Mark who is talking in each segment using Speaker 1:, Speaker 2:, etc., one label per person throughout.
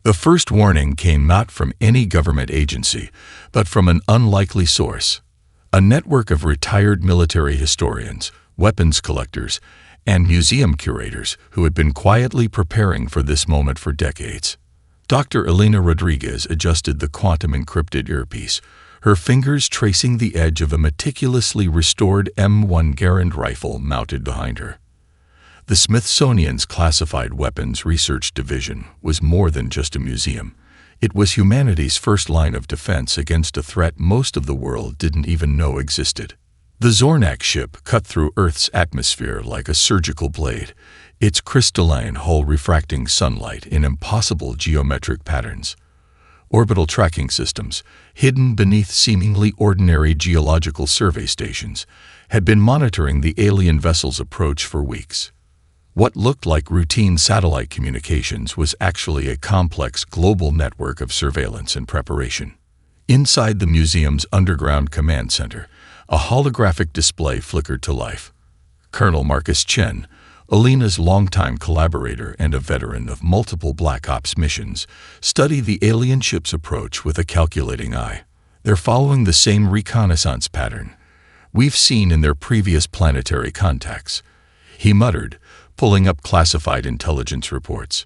Speaker 1: The first warning came not from any government agency, but from an unlikely source: a network of retired military historians, weapons collectors, and museum curators who had been quietly preparing for this moment for decades. Dr. Elena Rodriguez adjusted the quantum-encrypted earpiece, her fingers tracing the edge of a meticulously restored M1 Garand rifle mounted behind her. The Smithsonian's Classified Weapons Research Division was more than just a museum. It was humanity's first line of defense against a threat most of the world didn't even know existed. The Zornak ship cut through Earth's atmosphere like a surgical blade, its crystalline hull refracting sunlight in impossible geometric patterns. Orbital tracking systems, hidden beneath seemingly ordinary geological survey stations, had been monitoring the alien vessel's approach for weeks. What looked like routine satellite communications was actually a complex global network of surveillance and preparation. Inside the museum's underground command center, a holographic display flickered to life. Colonel Marcus Chen, Elena's longtime collaborator and a veteran of multiple Black Ops missions, studied the alien ship's approach with a calculating eye. They're following the same reconnaissance pattern we've seen in their previous planetary contacts, he muttered, pulling up classified intelligence reports.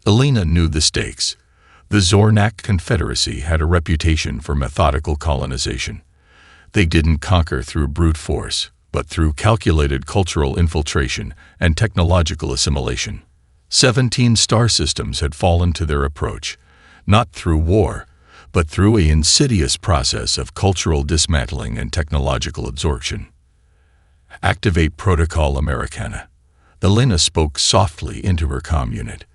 Speaker 1: Elena knew the stakes. The Zornak Confederacy had a reputation for methodical colonization. They didn't conquer through brute force, but through calculated cultural infiltration and technological assimilation. 17 star systems had fallen to their approach, not through war, but through an insidious process of cultural dismantling and technological absorption. Activate Protocol Americana. Elena spoke softly into her comm unit.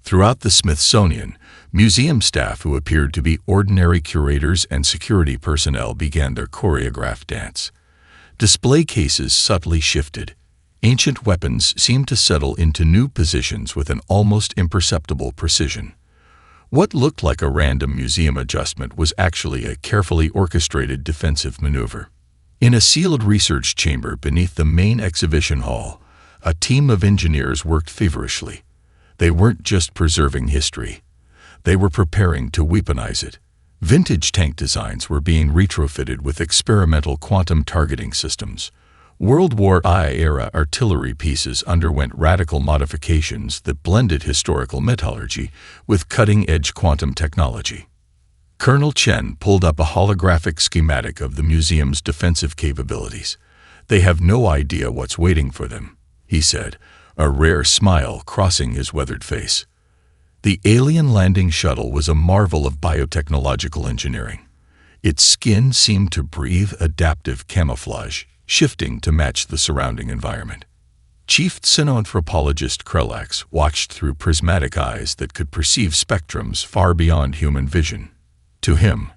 Speaker 1: Throughout the Smithsonian, museum staff who appeared to be ordinary curators and security personnel began their choreographed dance. Display cases subtly shifted. Ancient weapons seemed to settle into new positions with an almost imperceptible precision. What looked like a random museum adjustment was actually a carefully orchestrated defensive maneuver. In a sealed research chamber beneath the main exhibition hall, a team of engineers worked feverishly. They weren't just preserving history. They were preparing to weaponize it. Vintage tank designs were being retrofitted with experimental quantum targeting systems. World War I-era artillery pieces underwent radical modifications that blended historical metallurgy with cutting-edge quantum technology. Colonel Chen pulled up a holographic schematic of the museum's defensive capabilities. "They have no idea what's waiting for them," he said, a rare smile crossing his weathered face. The alien landing shuttle was a marvel of biotechnological engineering. Its skin seemed to breathe adaptive camouflage, shifting to match the surrounding environment. Chief Xenoanthropologist Krelax watched through prismatic eyes that could perceive spectrums far beyond human vision. To him,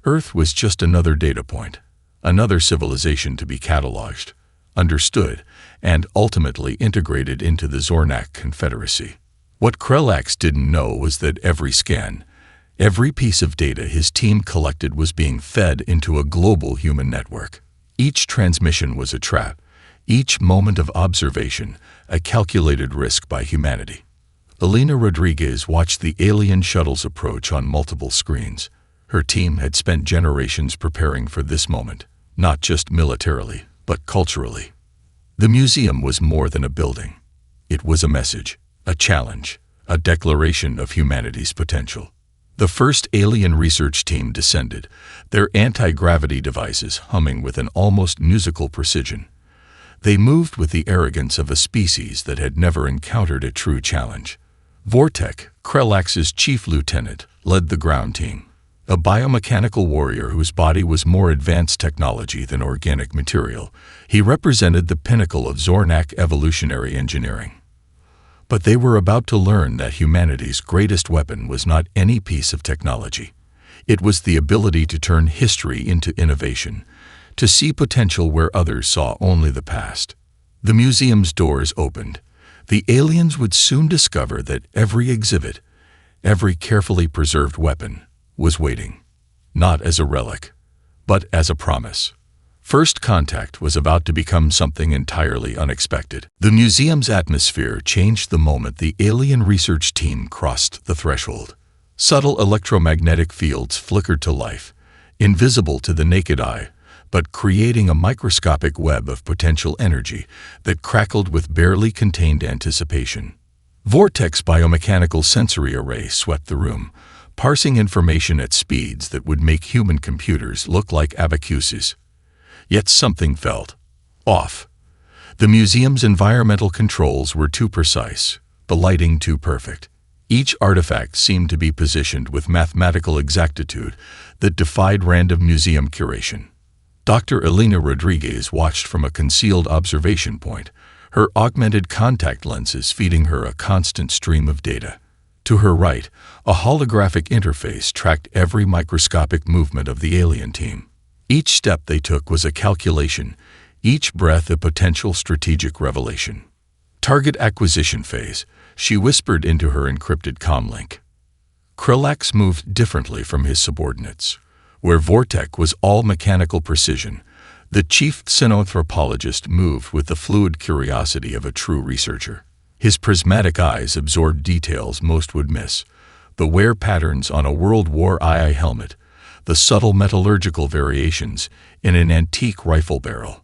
Speaker 1: Earth was just another data point, another civilization to be cataloged, understood, and ultimately integrated into the Zornak Confederacy. What Krelax didn't know was that every scan, every piece of data his team collected was being fed into a global human network. Each transmission was a trap, each moment of observation a calculated risk by humanity. Elena Rodriguez watched the alien shuttle's approach on multiple screens. Her team had spent generations preparing for this moment, not just militarily, but culturally. The museum was more than a building. It was a message, a challenge, a declaration of humanity's potential. The first alien research team descended, their anti-gravity devices humming with an almost musical precision. They moved with the arrogance of a species that had never encountered a true challenge. Vortek, Krelax's chief lieutenant, led the ground team. A biomechanical warrior whose body was more advanced technology than organic material, he represented the pinnacle of Zornak evolutionary engineering. But they were about to learn that humanity's greatest weapon was not any piece of technology. It was the ability to turn history into innovation, to see potential where others saw only the past. The museum's doors opened. The aliens would soon discover that every exhibit, every carefully preserved weapon, was waiting, not as a relic, but as a promise. First contact was about to become something entirely unexpected. The museum's atmosphere changed the moment the alien research team crossed the threshold. Subtle electromagnetic fields flickered to life, invisible to the naked eye, but creating a microscopic web of potential energy that crackled with barely contained anticipation. Vortex biomechanical sensory array swept the room, parsing information at speeds that would make human computers look like abacuses. Yet something felt off. The museum's environmental controls were too precise, the lighting too perfect. Each artifact seemed to be positioned with mathematical exactitude that defied random museum curation. Dr. Elena Rodriguez watched from a concealed observation point, her augmented contact lenses feeding her a constant stream of data. To her right, a holographic interface tracked every microscopic movement of the alien team. Each step they took was a calculation, each breath a potential strategic revelation. Target acquisition phase, she whispered into her encrypted comlink. Krillax moved differently from his subordinates. Where Vortex was all mechanical precision, the chief xenanthropologist moved with the fluid curiosity of a true researcher. His prismatic eyes absorbed details most would miss, the wear patterns on a World War II helmet, the subtle metallurgical variations in an antique rifle barrel.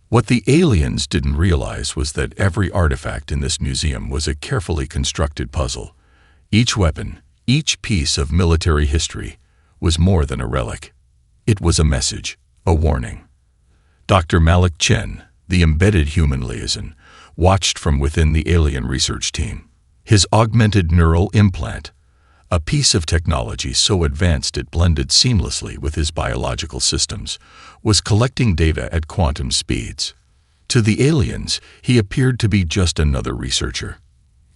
Speaker 1: What the aliens didn't realize was that every artifact in this museum was a carefully constructed puzzle. Each weapon, each piece of military history, was more than a relic. It was a message, a warning. Dr. Malik Chen, the embedded human liaison, watched from within the alien research team. His augmented neural implant, a piece of technology so advanced it blended seamlessly with his biological systems, was collecting data at quantum speeds. To the aliens, he appeared to be just another researcher.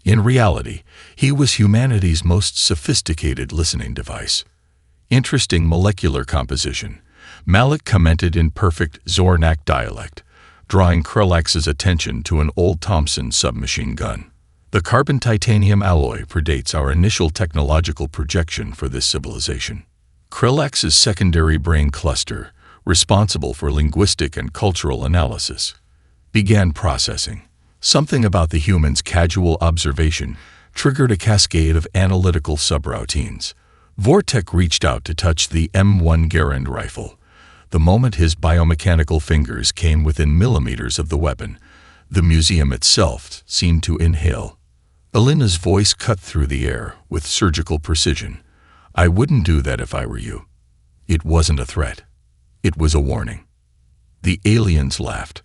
Speaker 1: In reality, he was humanity's most sophisticated listening device. Interesting molecular composition, Malik commented in perfect Zornak dialect, drawing Krillax's attention to an old Thompson submachine gun. The carbon-titanium alloy predates our initial technological projection for this civilization. Krillax's secondary brain cluster, responsible for linguistic and cultural analysis, began processing. Something about the human's casual observation triggered a cascade of analytical subroutines. Vortex reached out to touch the M1 Garand rifle. The moment his biomechanical fingers came within millimeters of the weapon, the museum itself seemed to inhale. Elena's voice cut through the air with surgical precision. "I wouldn't do that if I were you." It wasn't a threat. It was a warning. The aliens laughed,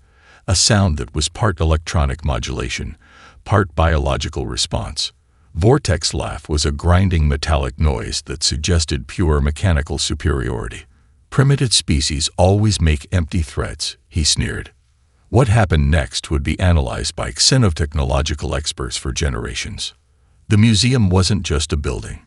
Speaker 1: a sound that was part electronic modulation, part biological response. Vortex's laugh was a grinding metallic noise that suggested pure mechanical superiority. "Primitive species always make empty threats," he sneered. What happened next would be analyzed by xenotechnological experts for generations. The museum wasn't just a building.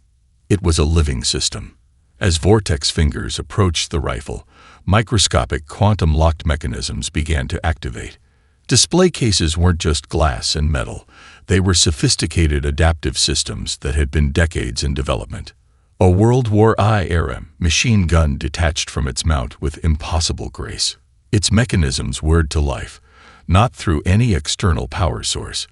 Speaker 1: It was a living system. As Vortex's fingers approached the rifle, microscopic quantum-locked mechanisms began to activate. Display cases weren't just glass and metal. They were sophisticated adaptive systems that had been decades in development. A World War I-era machine gun detached from its mount with impossible grace. Its mechanisms whirred to life, not through any external power source,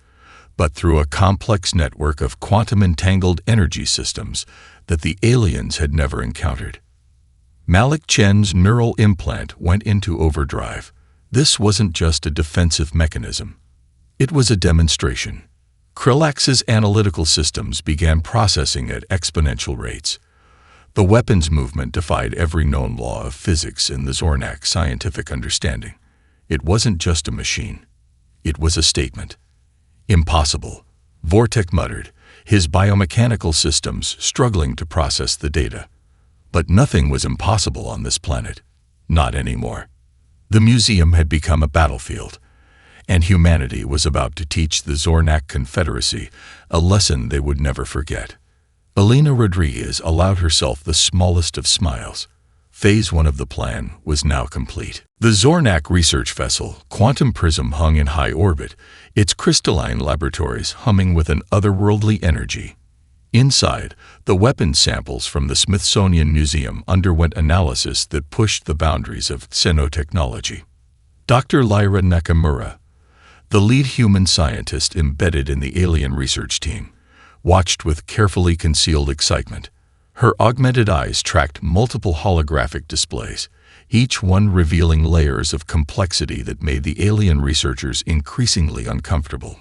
Speaker 1: but through a complex network of quantum-entangled energy systems that the aliens had never encountered. Malik Chen's neural implant went into overdrive. This wasn't just a defensive mechanism. It was a demonstration. Krillax's analytical systems began processing at exponential rates. The weapon's movement defied every known law of physics in the Zornak scientific understanding. It wasn't just a machine. It was a statement. "Impossible," Vortex muttered, his biomechanical systems struggling to process the data. But nothing was impossible on this planet. Not anymore. The museum had become a battlefield, and humanity was about to teach the Zornak Confederacy a lesson they would never forget. Elena Rodriguez allowed herself the smallest of smiles. Phase 1 of the plan was now complete. The Zornak research vessel, Quantum Prism, hung in high orbit, its crystalline laboratories humming with an otherworldly energy. Inside, the weapons samples from the Smithsonian Museum underwent analysis that pushed the boundaries of xenotechnology. Dr. Lyra Nakamura, the lead human scientist embedded in the alien research team, watched with carefully concealed excitement. Her augmented eyes tracked multiple holographic displays, each one revealing layers of complexity that made the alien researchers increasingly uncomfortable.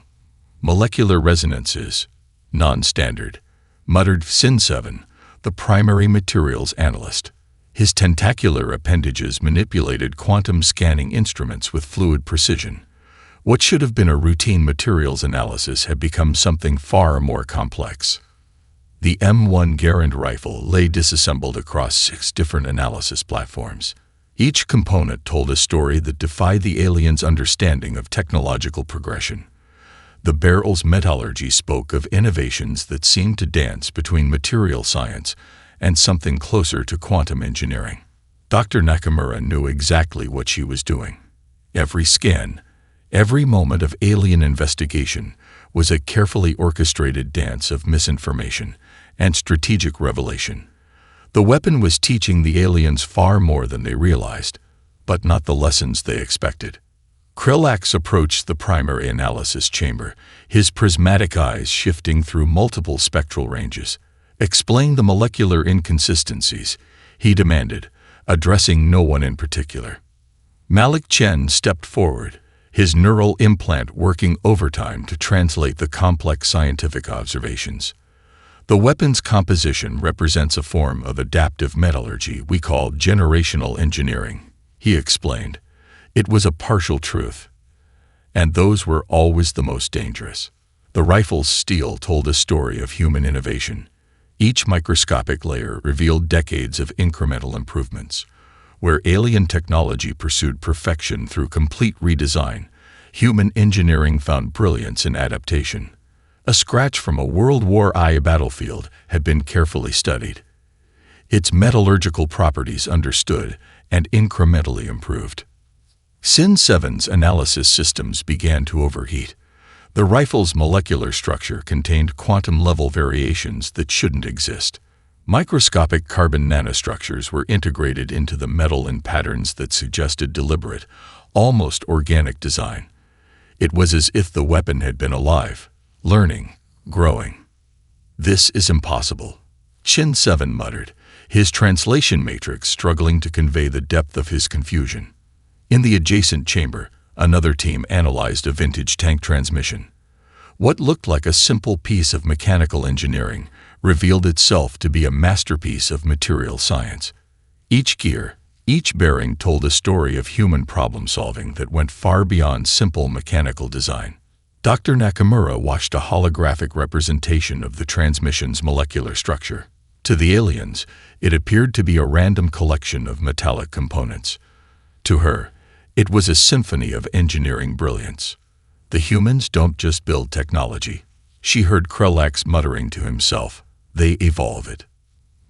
Speaker 1: Molecular resonances, non-standard, muttered Sin-7, the primary materials analyst. His tentacular appendages manipulated quantum scanning instruments with fluid precision. What should have been a routine materials analysis had become something far more complex. The M1 Garand rifle lay disassembled across 6 different analysis platforms. Each component told a story that defied the aliens' understanding of technological progression. The barrel's metallurgy spoke of innovations that seemed to dance between material science and something closer to quantum engineering. Dr. Nakamura knew exactly what she was doing. Every scan, every moment of alien investigation was a carefully orchestrated dance of misinformation and strategic revelation. The weapon was teaching the aliens far more than they realized, but not the lessons they expected. Krelax approached the primary analysis chamber, his prismatic eyes shifting through multiple spectral ranges. "Explain the molecular inconsistencies," he demanded, addressing no one in particular. Malik Chen stepped forward, his neural implant working overtime to translate the complex scientific observations. "The weapon's composition represents a form of adaptive metallurgy we call generational engineering," he explained. It was a partial truth, and those were always the most dangerous. The rifle's steel told a story of human innovation. Each microscopic layer revealed decades of incremental improvements. Where alien technology pursued perfection through complete redesign, human engineering found brilliance in adaptation. A scratch from a World War I battlefield had been carefully studied, its metallurgical properties understood and incrementally improved. Sin-7's analysis systems began to overheat. The rifle's molecular structure contained quantum-level variations that shouldn't exist. Microscopic carbon nanostructures were integrated into the metal in patterns that suggested deliberate, almost organic design. It was as if the weapon had been alive, learning, growing. "This is impossible," Sin-7 muttered, his translation matrix struggling to convey the depth of his confusion. In the adjacent chamber, another team analyzed a vintage tank transmission. What looked like a simple piece of mechanical engineering revealed itself to be a masterpiece of material science. Each gear, each bearing told a story of human problem-solving that went far beyond simple mechanical design. Dr. Nakamura watched a holographic representation of the transmission's molecular structure. To the aliens, it appeared to be a random collection of metallic components. To her, it was a symphony of engineering brilliance. "The humans don't just build technology," she heard Krelax muttering to himself. "They evolve it."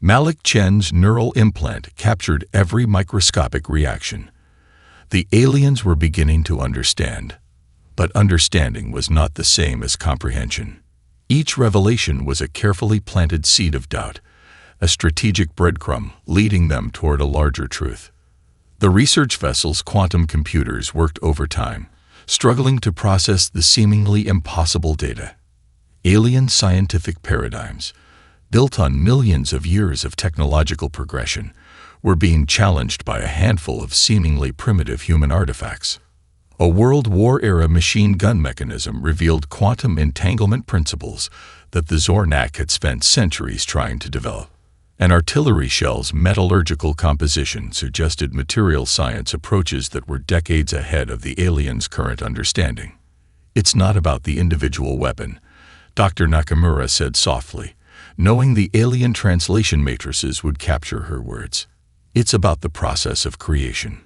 Speaker 1: Malik Chen's neural implant captured every microscopic reaction. The aliens were beginning to understand, but understanding was not the same as comprehension. Each revelation was a carefully planted seed of doubt, a strategic breadcrumb leading them toward a larger truth. The research vessel's quantum computers worked overtime, struggling to process the seemingly impossible data. Alien scientific paradigms, built on millions of years of technological progression, were being challenged by a handful of seemingly primitive human artifacts. A World War-era machine gun mechanism revealed quantum entanglement principles that the Zornak had spent centuries trying to develop. An artillery shell's metallurgical composition suggested material science approaches that were decades ahead of the aliens' current understanding. "It's not about the individual weapon," Dr. Nakamura said softly, knowing the alien translation matrices would capture her words. "It's about the process of creation."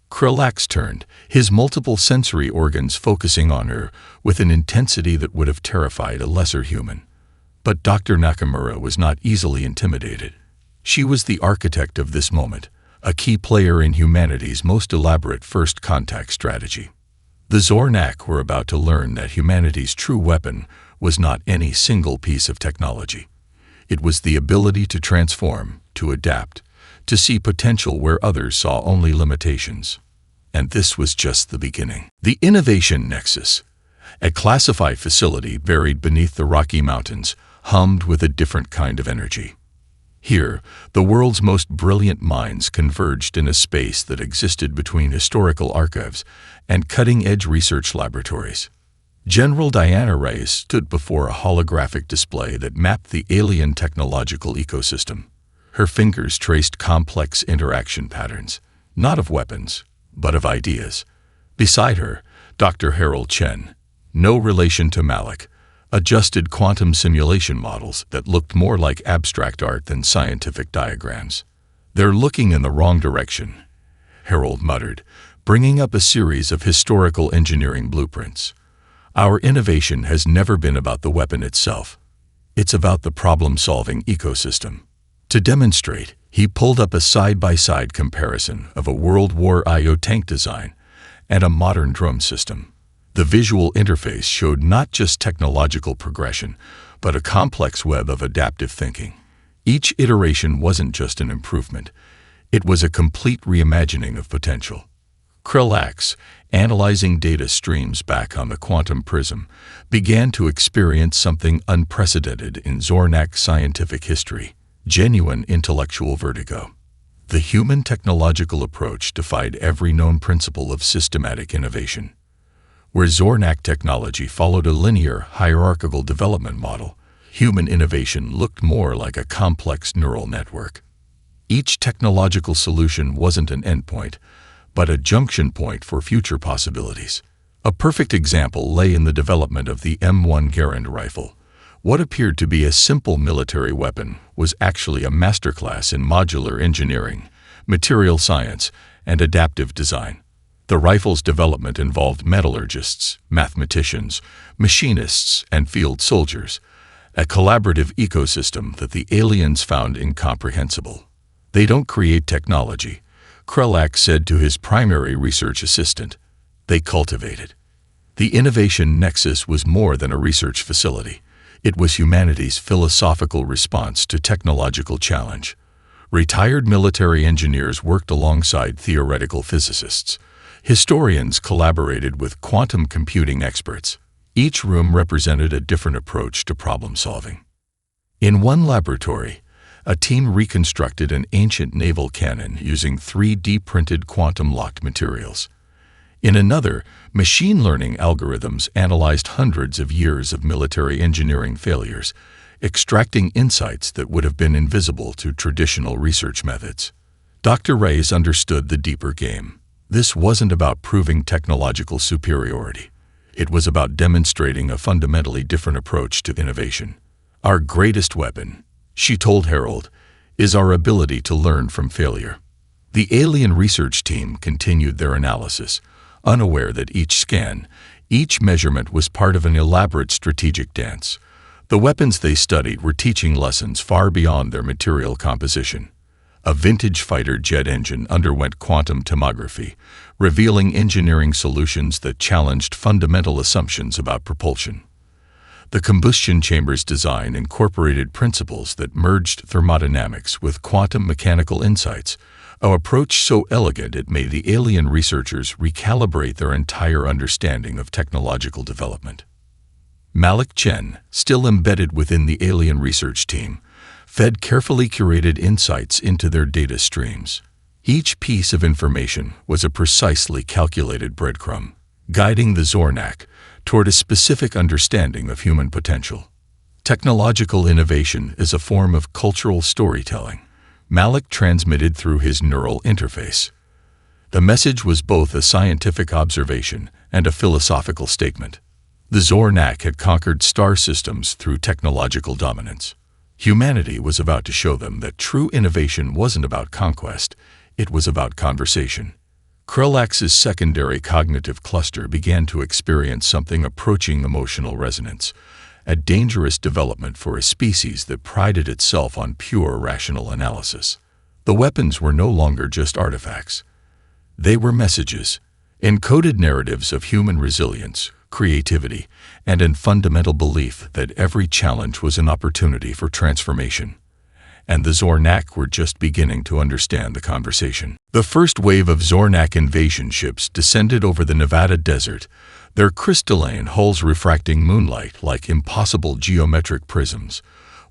Speaker 1: Krelax turned, his multiple sensory organs focusing on her with an intensity that would have terrified a lesser human. But Dr. Nakamura was not easily intimidated. She was the architect of this moment, a key player in humanity's most elaborate first contact strategy. The Zornak were about to learn that humanity's true weapon was not any single piece of technology. It was the ability to transform, to adapt, to see potential where others saw only limitations. And this was just the beginning. The Innovation Nexus, a classified facility buried beneath the Rocky Mountains, hummed with a different kind of energy. Here, the world's most brilliant minds converged in a space that existed between historical archives and cutting-edge research laboratories. General Diana Reyes stood before a holographic display that mapped the alien technological ecosystem. Her fingers traced complex interaction patterns, not of weapons, but of ideas. Beside her, Dr. Harold Chen, no relation to Malik, adjusted quantum simulation models that looked more like abstract art than scientific diagrams. "They're looking in the wrong direction," Harold muttered, bringing up a series of historical engineering blueprints. "Our innovation has never been about the weapon itself. It's about the problem-solving ecosystem." To demonstrate, he pulled up a side-by-side comparison of a World War II tank design and a modern drone system. The visual interface showed not just technological progression, but a complex web of adaptive thinking. Each iteration wasn't just an improvement. It was a complete reimagining of potential. Krelax, analyzing data streams back on the quantum prism, began to experience something unprecedented in Zornak scientific history: genuine intellectual vertigo. The human technological approach defied every known principle of systematic innovation. Where Zornak technology followed a linear, hierarchical development model, human innovation looked more like a complex neural network. Each technological solution wasn't an endpoint, but a junction point for future possibilities. A perfect example lay in the development of the M1 Garand rifle. What appeared to be a simple military weapon was actually a masterclass in modular engineering, material science, and adaptive design. The rifle's development involved metallurgists, mathematicians, machinists, and field soldiers, a collaborative ecosystem that the aliens found incomprehensible. "They don't create technology," Krelax said to his primary research assistant. "They cultivate it." The innovation nexus was more than a research facility. It was humanity's philosophical response to technological challenge. Retired military engineers worked alongside theoretical physicists. Historians collaborated with quantum computing experts. Each room represented a different approach to problem solving. In one laboratory, a team reconstructed an ancient naval cannon using 3D printed quantum-locked materials. In another, machine learning algorithms analyzed hundreds of years of military engineering failures, extracting insights that would have been invisible to traditional research methods. Dr. Reyes understood the deeper game. This wasn't about proving technological superiority. It was about demonstrating a fundamentally different approach to innovation. "Our greatest weapon," she told Harold, "is our ability to learn from failure." The alien research team continued their analysis, unaware that each scan, each measurement was part of an elaborate strategic dance. The weapons they studied were teaching lessons far beyond their material composition. A vintage fighter jet engine underwent quantum tomography, revealing engineering solutions that challenged fundamental assumptions about propulsion. The combustion chamber's design incorporated principles that merged thermodynamics with quantum mechanical insights, an approach so elegant it made the alien researchers recalibrate their entire understanding of technological development. Malik Chen, still embedded within the alien research team, fed carefully curated insights into their data streams. Each piece of information was a precisely calculated breadcrumb, guiding the Zornak toward a specific understanding of human potential. Technological innovation is a form of cultural storytelling, Malik transmitted through his neural interface. The message was both a scientific observation and a philosophical statement. The Zornak had conquered star systems through technological dominance. Humanity was about to show them that true innovation wasn't about conquest, it was about conversation. Krelax's secondary cognitive cluster began to experience something approaching emotional resonance, a dangerous development for a species that prided itself on pure rational analysis. The weapons were no longer just artifacts. They were messages, encoded narratives of human resilience, creativity, and a fundamental belief that every challenge was an opportunity for transformation. And the Zornak were just beginning to understand the conversation. The first wave of Zornak invasion ships descended over the Nevada desert, their crystalline hulls refracting moonlight like impossible geometric prisms,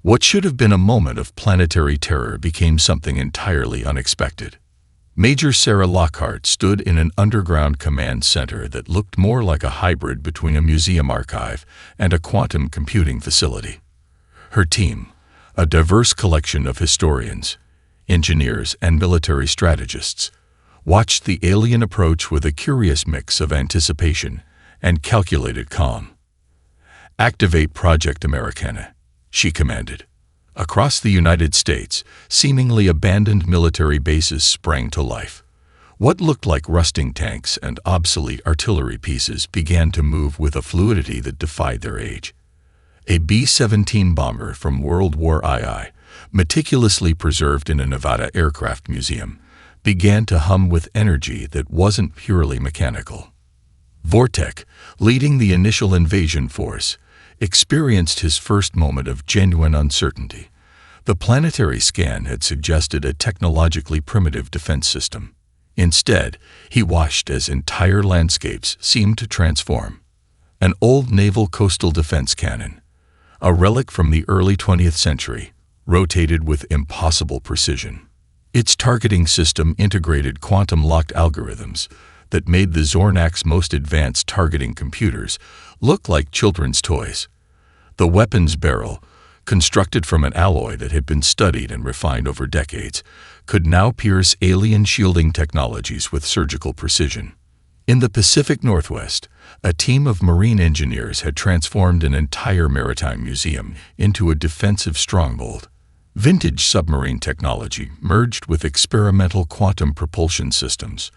Speaker 1: What should have been a moment of planetary terror became something entirely unexpected. Major Sarah Lockhart stood in an underground command center that looked more like a hybrid between a museum archive and a quantum computing facility. Her team, a diverse collection of historians, engineers, and military strategists, watched the alien approach with a curious mix of anticipation and calculated calm. "Activate Project Americana," she commanded. Across the United States, seemingly abandoned military bases sprang to life. What looked like rusting tanks and obsolete artillery pieces began to move with a fluidity that defied their age. A B-17 bomber from World War II, meticulously preserved in a Nevada aircraft museum, began to hum with energy that wasn't purely mechanical. Vortek, leading the initial invasion force, experienced his first moment of genuine uncertainty. The planetary scan had suggested a technologically primitive defense system. Instead, he watched as entire landscapes seemed to transform. An old naval coastal defense cannon, a relic from the early 20th century, rotated with impossible precision. Its targeting system integrated quantum-locked algorithms that made the Zornak's most advanced targeting computers look like children's toys. The weapon's barrel, constructed from an alloy that had been studied and refined over decades, could now pierce alien shielding technologies with surgical precision. In the Pacific Northwest, a team of marine engineers had transformed an entire maritime museum into a defensive stronghold. Vintage submarine technology merged with experimental quantum propulsion systems.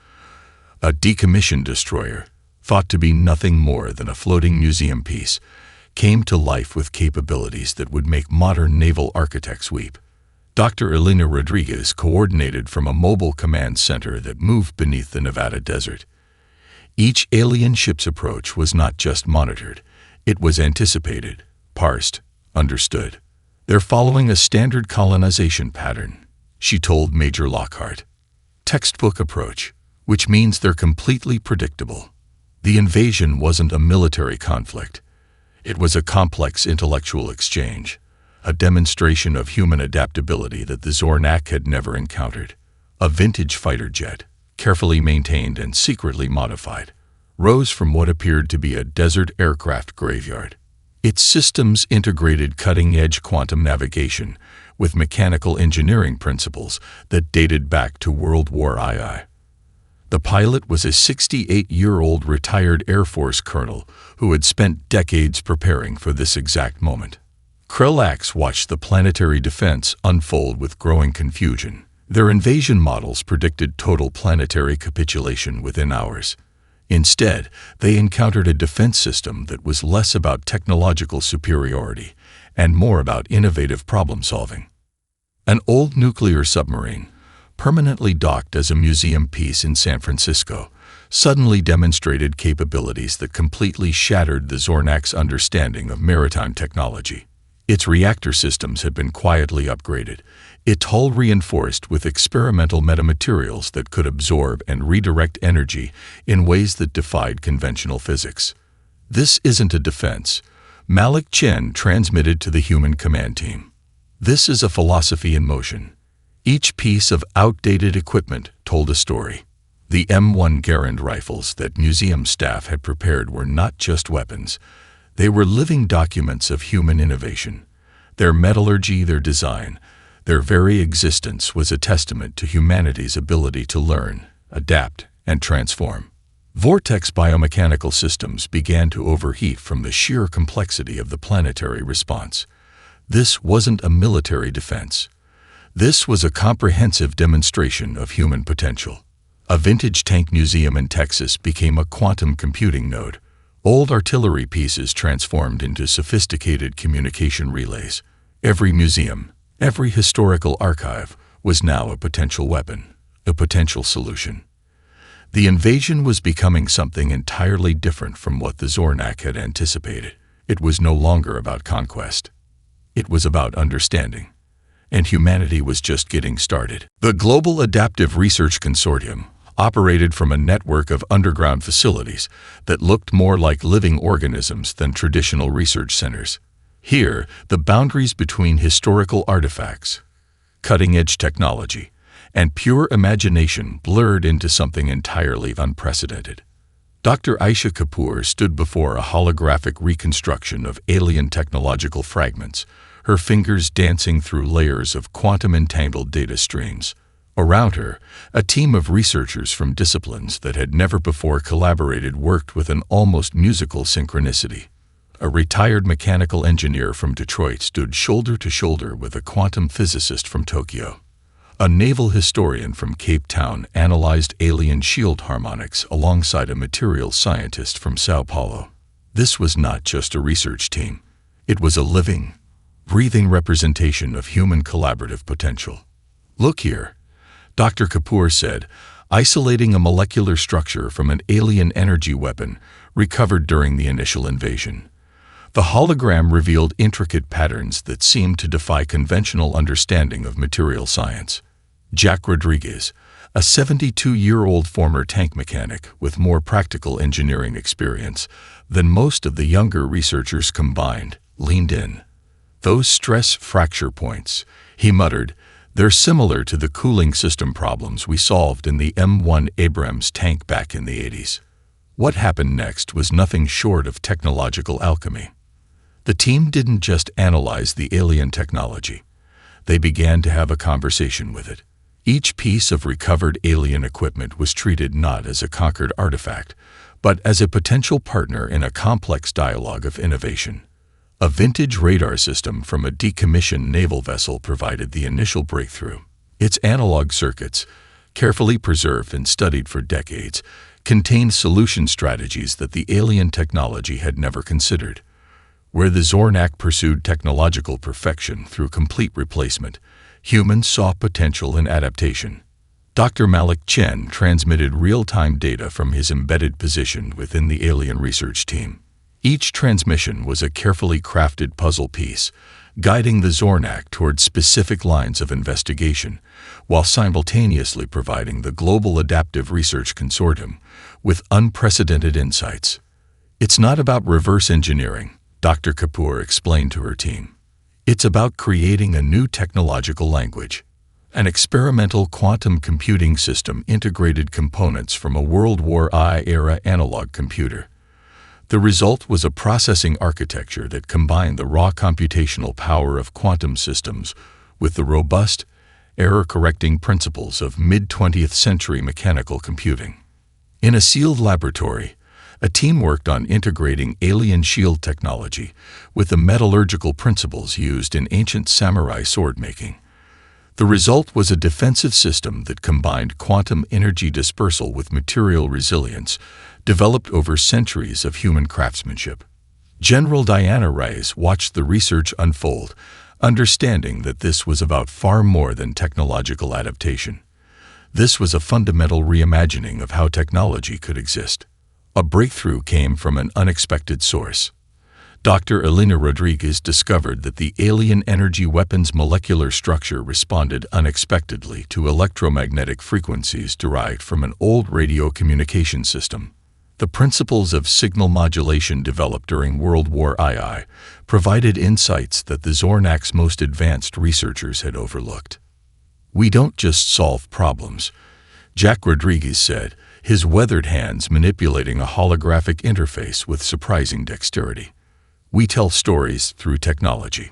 Speaker 1: A decommissioned destroyer, thought to be nothing more than a floating museum piece, came to life with capabilities that would make modern naval architects weep. Dr. Elena Rodriguez coordinated from a mobile command center that moved beneath the Nevada desert. Each alien ship's approach was not just monitored, it was anticipated, parsed, understood. "They're following a standard colonization pattern," she told Major Lockhart. "Textbook approach, which means they're completely predictable." The invasion wasn't a military conflict. It was a complex intellectual exchange, a demonstration of human adaptability that the Zornak had never encountered. A vintage fighter jet, carefully maintained and secretly modified, rose from what appeared to be a desert aircraft graveyard. Its systems integrated cutting-edge quantum navigation with mechanical engineering principles that dated back to World War II. The pilot was a 68-year-old retired Air Force colonel who had spent decades preparing for this exact moment. Krelax watched the planetary defense unfold with growing confusion. Their invasion models predicted total planetary capitulation within hours. Instead, they encountered a defense system that was less about technological superiority and more about innovative problem-solving. An old nuclear submarine, permanently docked as a museum piece in San Francisco, suddenly demonstrated capabilities that completely shattered the Zornak's understanding of maritime technology. Its reactor systems had been quietly upgraded, its hull reinforced with experimental metamaterials that could absorb and redirect energy in ways that defied conventional physics. "This isn't a defense," Malik Chen transmitted to the human command team. "This is a philosophy in motion." Each piece of outdated equipment told a story. The M1 Garand rifles that museum staff had prepared were not just weapons. They were living documents of human innovation. Their metallurgy, their design, their very existence was a testament to humanity's ability to learn, adapt, and transform. Vortex biomechanical systems began to overheat from the sheer complexity of the planetary response. This wasn't a military defense. This was a comprehensive demonstration of human potential. A vintage tank museum in Texas became a quantum computing node. Old artillery pieces transformed into sophisticated communication relays. Every museum, every historical archive was now a potential weapon, a potential solution. The invasion was becoming something entirely different from what the Zornak had anticipated. It was no longer about conquest. It was about understanding. And humanity was just getting started. The Global Adaptive Research Consortium operated from a network of underground facilities that looked more like living organisms than traditional research centers. Here, the boundaries between historical artifacts, cutting-edge technology, and pure imagination blurred into something entirely unprecedented. Dr. Aisha Kapoor stood before a holographic reconstruction of alien technological fragments, her fingers dancing through layers of quantum-entangled data streams. Around her, a team of researchers from disciplines that had never before collaborated worked with an almost musical synchronicity. A retired mechanical engineer from Detroit stood shoulder to shoulder with a quantum physicist from Tokyo. A naval historian from Cape Town analyzed alien shield harmonics alongside a materials scientist from Sao Paulo. This was not just a research team. It was a living, breathing representation of human collaborative potential. "Look here," Dr. Kapoor said, isolating a molecular structure from an alien energy weapon recovered during the initial invasion. The hologram revealed intricate patterns that seemed to defy conventional understanding of material science. Jack Rodriguez, a 72-year-old former tank mechanic with more practical engineering experience than most of the younger researchers combined, leaned in. "Those stress fracture points," he muttered, "they're similar to the cooling system problems we solved in the M1 Abrams tank back in the 80s. What happened next was nothing short of technological alchemy. The team didn't just analyze the alien technology. They began to have a conversation with it. Each piece of recovered alien equipment was treated not as a conquered artifact, but as a potential partner in a complex dialogue of innovation. A vintage radar system from a decommissioned naval vessel provided the initial breakthrough. Its analog circuits, carefully preserved and studied for decades, contained solution strategies that the alien technology had never considered. Where the Zornak pursued technological perfection through complete replacement, humans saw potential in adaptation. Dr. Malik Chen transmitted real-time data from his embedded position within the alien research team. Each transmission was a carefully crafted puzzle piece, guiding the Zornak toward specific lines of investigation, while simultaneously providing the Global Adaptive Research Consortium with unprecedented insights. "It's not about reverse engineering," Dr. Kapoor explained to her team. "It's about creating a new technological language. An experimental quantum computing system integrated components from a World War I-era analog computer. The result was a processing architecture that combined the raw computational power of quantum systems with the robust, error-correcting principles of mid-20th century mechanical computing. In a sealed laboratory, a team worked on integrating alien shield technology with the metallurgical principles used in ancient samurai sword-making. The result was a defensive system that combined quantum energy dispersal with material resilience, developed over centuries of human craftsmanship. General Diana Rice watched the research unfold, understanding that this was about far more than technological adaptation. This was a fundamental reimagining of how technology could exist. A breakthrough came from an unexpected source. Dr. Elena Rodriguez discovered that the alien energy weapon's molecular structure responded unexpectedly to electromagnetic frequencies derived from an old radio communication system. The principles of signal modulation developed during World War II provided insights that the Zornak's most advanced researchers had overlooked. "We don't just solve problems," Jack Rodriguez said, his weathered hands manipulating a holographic interface with surprising dexterity. "We tell stories through technology."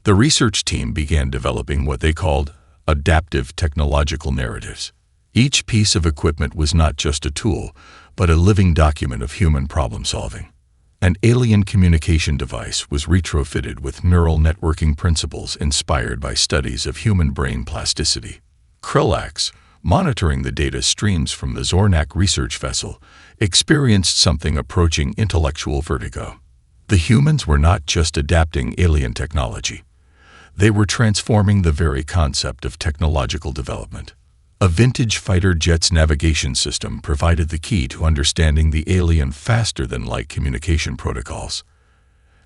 Speaker 1: The research team began developing what they called adaptive technological narratives. Each piece of equipment was not just a tool, but a living document of human problem-solving. An alien communication device was retrofitted with neural networking principles inspired by studies of human brain plasticity. Krillax, monitoring the data streams from the Zornak research vessel, experienced something approaching intellectual vertigo. The humans were not just adapting alien technology. They were transforming the very concept of technological development. A vintage fighter jet's navigation system provided the key to understanding the alien faster-than-light communication protocols.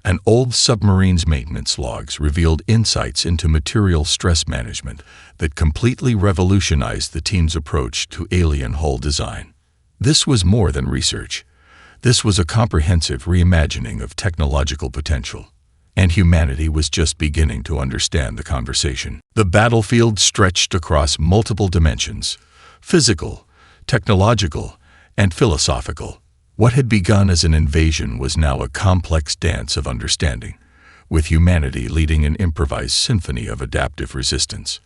Speaker 1: An old submarine's maintenance logs revealed insights into material stress management that completely revolutionized the team's approach to alien hull design. This was more than research. This was a comprehensive reimagining of technological potential. and humanity was just beginning to understand the conversation. The battlefield stretched across multiple dimensions: physical, technological, and philosophical. What had begun as an invasion was now a complex dance of understanding, with humanity leading an improvised symphony of adaptive resistance.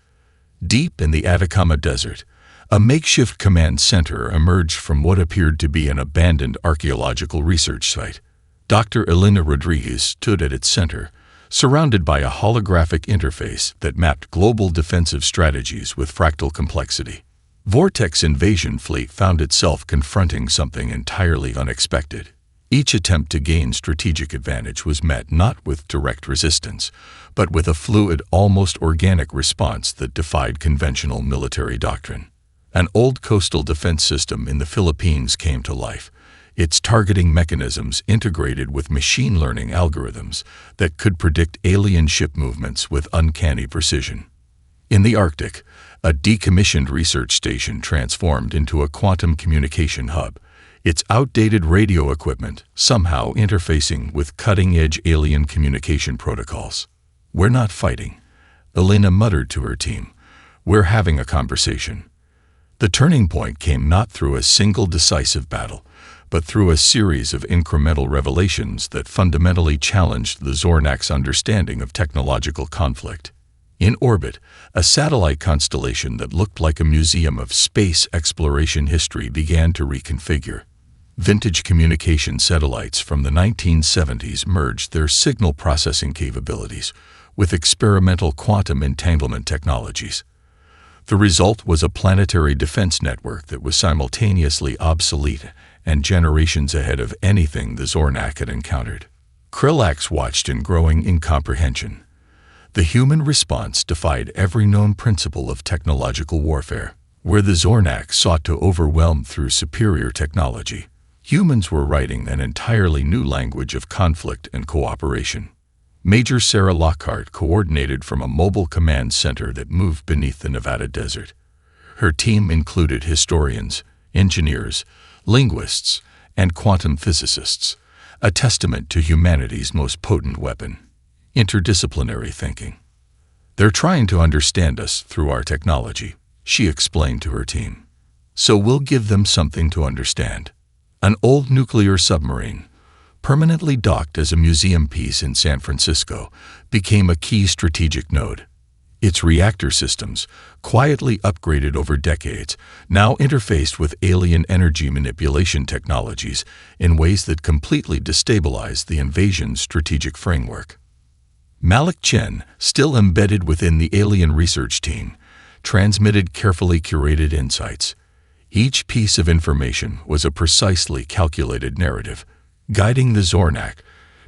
Speaker 1: Deep in the Atacama Desert, a makeshift command center emerged from what appeared to be an abandoned archaeological research site. Dr. Elena Rodriguez stood at its center, surrounded by a holographic interface that mapped global defensive strategies with fractal complexity. Vortex Invasion Fleet found itself confronting something entirely unexpected. Each attempt to gain strategic advantage was met not with direct resistance, but with a fluid, almost organic response that defied conventional military doctrine. An old coastal defense system in the Philippines came to life, its targeting mechanisms integrated with machine learning algorithms that could predict alien ship movements with uncanny precision. In the Arctic, a decommissioned research station transformed into a quantum communication hub, its outdated radio equipment somehow interfacing with cutting-edge alien communication protocols. "We're not fighting," Elena muttered to her team. "We're having a conversation." The turning point came not through a single decisive battle, but through a series of incremental revelations that fundamentally challenged the Zornak's understanding of technological conflict. In orbit, a satellite constellation that looked like a museum of space exploration history began to reconfigure. Vintage communication satellites from the 1970s merged their signal processing capabilities with experimental quantum entanglement technologies. The result was a planetary defense network that was simultaneously obsolete and generations ahead of anything the Zornak had encountered. Krillax watched in growing incomprehension. The human response defied every known principle of technological warfare. Where the Zornak sought to overwhelm through superior technology, humans were writing an entirely new language of conflict and cooperation. Major Sarah Lockhart coordinated from a mobile command center that moved beneath the Nevada desert. Her team included historians, engineers, linguists, and quantum physicists, a testament to humanity's most potent weapon: interdisciplinary thinking. "They're trying to understand us through our technology," she explained to her team. "So we'll give them something to understand." An old nuclear submarine, permanently docked as a museum piece in San Francisco, became a key strategic node. Its reactor systems, quietly upgraded over decades, now interfaced with alien energy manipulation technologies in ways that completely destabilized the invasion's strategic framework. Malik Chen, still embedded within the alien research team, transmitted carefully curated insights. Each piece of information was a precisely calculated narrative, guiding the Zornak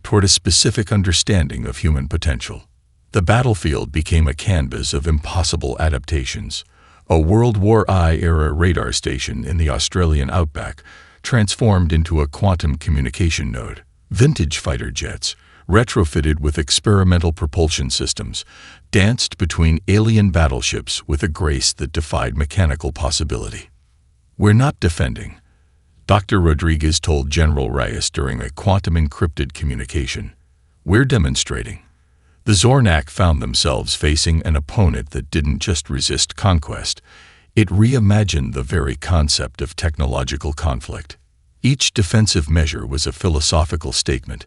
Speaker 1: toward a specific understanding of human potential. The battlefield became a canvas of impossible adaptations. A World War I-era radar station in the Australian outback transformed into a quantum communication node. Vintage fighter jets, retrofitted with experimental propulsion systems, danced between alien battleships with a grace that defied mechanical possibility. "We're not defending," Dr. Rodriguez told General Reyes during a quantum-encrypted communication. "We're demonstrating." The Zornak found themselves facing an opponent that didn't just resist conquest, it reimagined the very concept of technological conflict. Each defensive measure was a philosophical statement,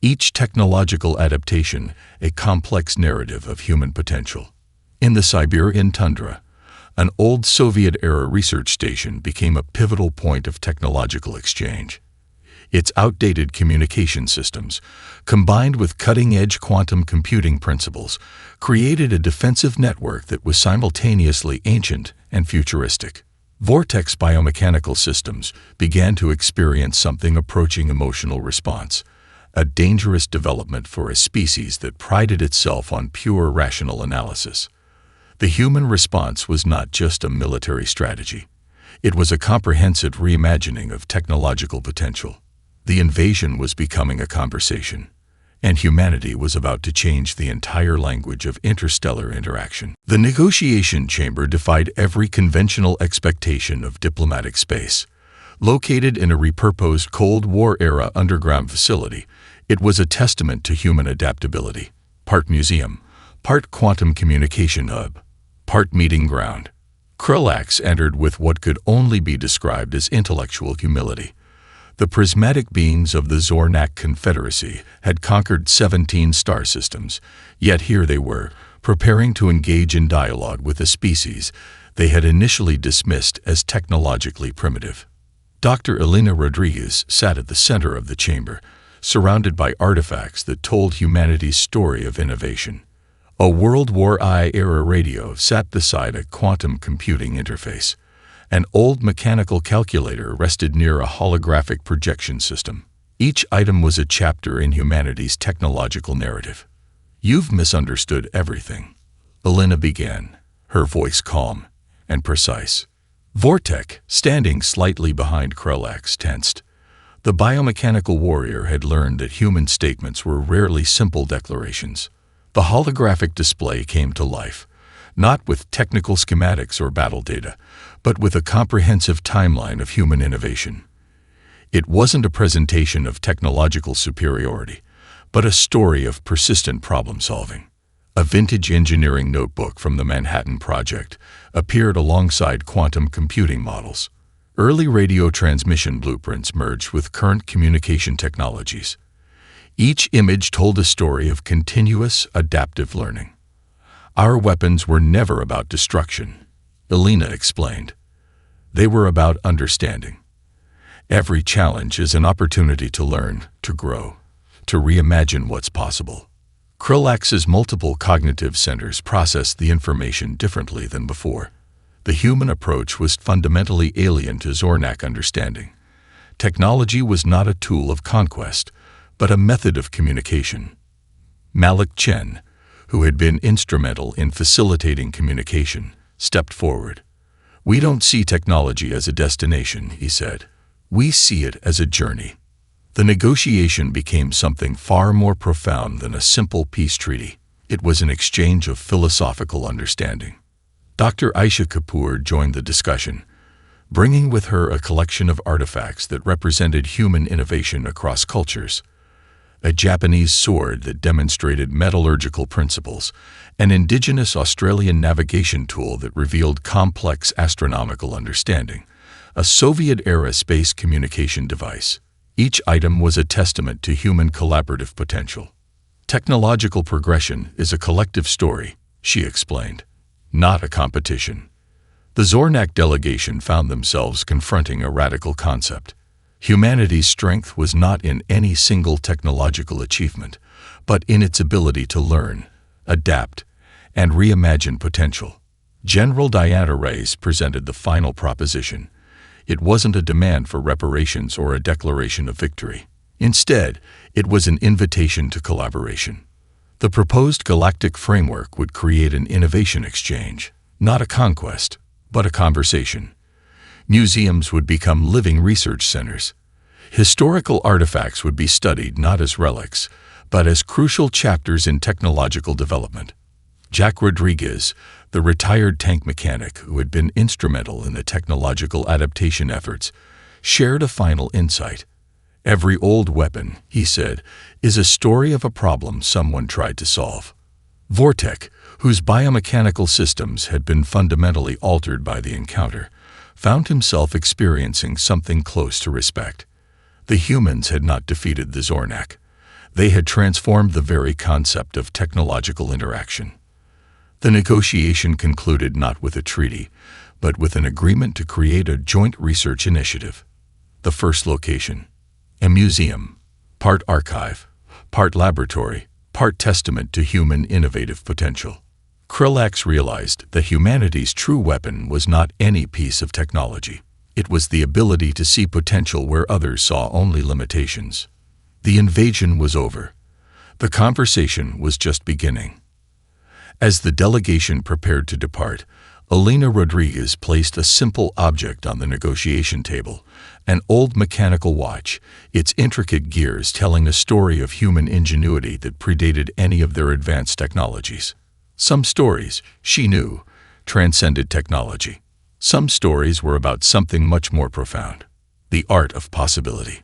Speaker 1: each technological adaptation a complex narrative of human potential. In the Siberian tundra, an old Soviet-era research station became a pivotal point of technological exchange. Its outdated communication systems, combined with cutting-edge quantum computing principles, created a defensive network that was simultaneously ancient and futuristic. Vortex biomechanical systems began to experience something approaching emotional response, a dangerous development for a species that prided itself on pure rational analysis. The human response was not just a military strategy. It was a comprehensive reimagining of technological potential. The invasion was becoming a conversation, and humanity was about to change the entire language of interstellar interaction. The negotiation chamber defied every conventional expectation of diplomatic space. Located in a repurposed Cold War-era underground facility, It was a testament to human adaptability. Part museum, part quantum communication hub, part meeting ground. Krulax entered with what could only be described as intellectual humility. The prismatic beings of the Zornak Confederacy had conquered 17 star systems, yet here they were, preparing to engage in dialogue with a species they had initially dismissed as technologically primitive. Dr. Elena Rodriguez sat at the center of the chamber, surrounded by artifacts that told humanity's story of innovation. A World War I-era radio sat beside a quantum computing interface. An old mechanical calculator rested near a holographic projection system. Each item was a chapter in humanity's technological narrative. "You've misunderstood everything," Elena began, her voice calm and precise. Vortek, standing slightly behind Krulax, tensed. The biomechanical warrior had learned that human statements were rarely simple declarations. The holographic display came to life, not with technical schematics or battle data, but with a comprehensive timeline of human innovation. It wasn't a presentation of technological superiority, but a story of persistent problem-solving. A vintage engineering notebook from the Manhattan Project appeared alongside quantum computing models. Early radio transmission blueprints merged with current communication technologies. Each image told a story of continuous, adaptive learning. "Our weapons were never about destruction," Elena explained. "They were about understanding. Every challenge is an opportunity to learn, to grow, to reimagine what's possible." Krulax's multiple cognitive centers processed the information differently than before. The human approach was fundamentally alien to Zornak understanding. Technology was not a tool of conquest, but a method of communication. Malik Chen, who had been instrumental in facilitating communication, stepped forward. "We don't see technology as a destination," he said. "We see it as a journey." The negotiation became something far more profound than a simple peace treaty. It was an exchange of philosophical understanding. Dr. Aisha Kapoor joined the discussion, bringing with her a collection of artifacts that represented human innovation across cultures. A Japanese sword that demonstrated metallurgical principles, an indigenous Australian navigation tool that revealed complex astronomical understanding, a Soviet-era space communication device. Each item was a testament to human collaborative potential. "Technological progression is a collective story," she explained, "not a competition." The Zornak delegation found themselves confronting a radical concept. Humanity's strength was not in any single technological achievement, but in its ability to learn, adapt, and reimagine potential. General Diana Reyes presented the final proposition. It wasn't a demand for reparations or a declaration of victory. Instead, it was an invitation to collaboration. The proposed Galactic framework would create an innovation exchange, not a conquest, but a conversation. Museums would become living research centers. Historical artifacts would be studied not as relics, but as crucial chapters in technological development. Jack Rodriguez, the retired tank mechanic who had been instrumental in the technological adaptation efforts, shared a final insight. "Every old weapon," he said, "is a story of a problem someone tried to solve." Vortek, whose biomechanical systems had been fundamentally altered by the encounter, found himself experiencing something close to respect. The humans had not defeated the Zornak. They had transformed the very concept of technological interaction. The negotiation concluded not with a treaty, but with an agreement to create a joint research initiative. The first location, a museum, part archive, part laboratory, part testament to human innovative potential. Krulax realized that humanity's true weapon was not any piece of technology. It was the ability to see potential where others saw only limitations. The invasion was over. The conversation was just beginning. As the delegation prepared to depart, Elena Rodriguez placed a simple object on the negotiation table, an old mechanical watch, its intricate gears telling a story of human ingenuity that predated any of their advanced technologies. Some stories, she knew, transcended technology. Some stories were about something much more profound, the art of possibility.